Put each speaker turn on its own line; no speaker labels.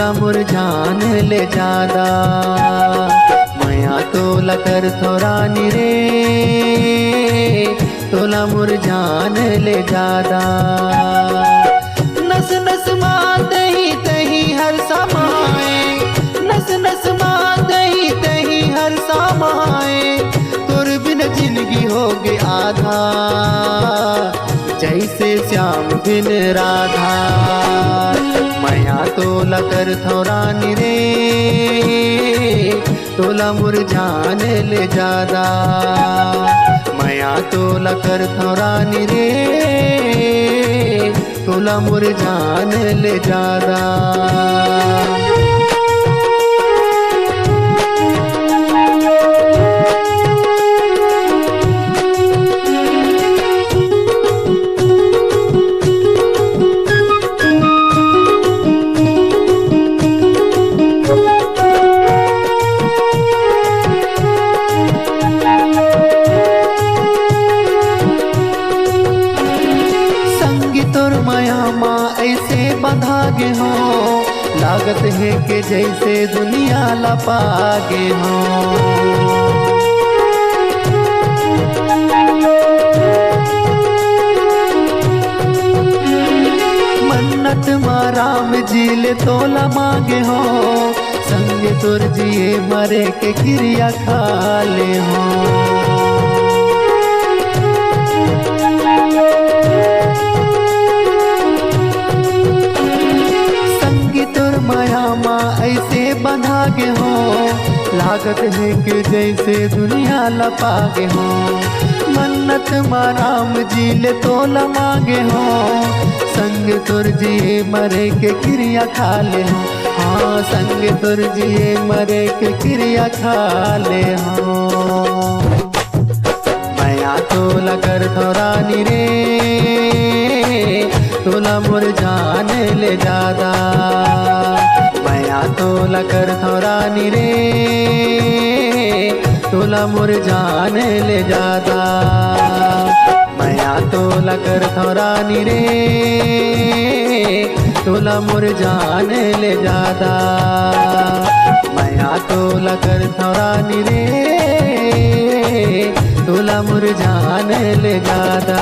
तोला मुरझान ले जादा। मया तोला कर थोरानी रे, तोला मुरझान ले जादा। नस नस मां दही तही हर समाए, नस नस मां दही तही हर समाए। तुर बिन जिंदगी होगे आधा, जैसे श्याम बिन राधा। मया तोला कर थोरानी रे, तोला मुरझान ले जादा। मया तोला कर थोरानी रे, तोला मुरझान ले जादा। तोर माया माँ ऐसे बंधागे हो, लागत है कि जैसे दुनिया लपागे हो। मन्नत माँ राम जी ले तोला मांगे हो, संग तुर जिए मरे के क्रिया खा ले हो। माया माँ ऐसे बंधागे हो, लागत है कि जैसे दुनिया लपागे हो। मन्नत माँ राम जी ले तोला मांगे हो, संग तुर जिए मरे के क्रिया खा ले हो। हाँ संग तुर जिए मरे के क्रिया खा ले हो। मया तोला कर थोरानी रे, तोला मुरझान ले जादा। मया तोला कर थोरानी रे, तोला मुरझान ले जादा। मया तोला कर थोरानी रे, तोला मुरझान ले जादा। मया तोला कर थोरानी रे, तोला मुरझान ले जादा।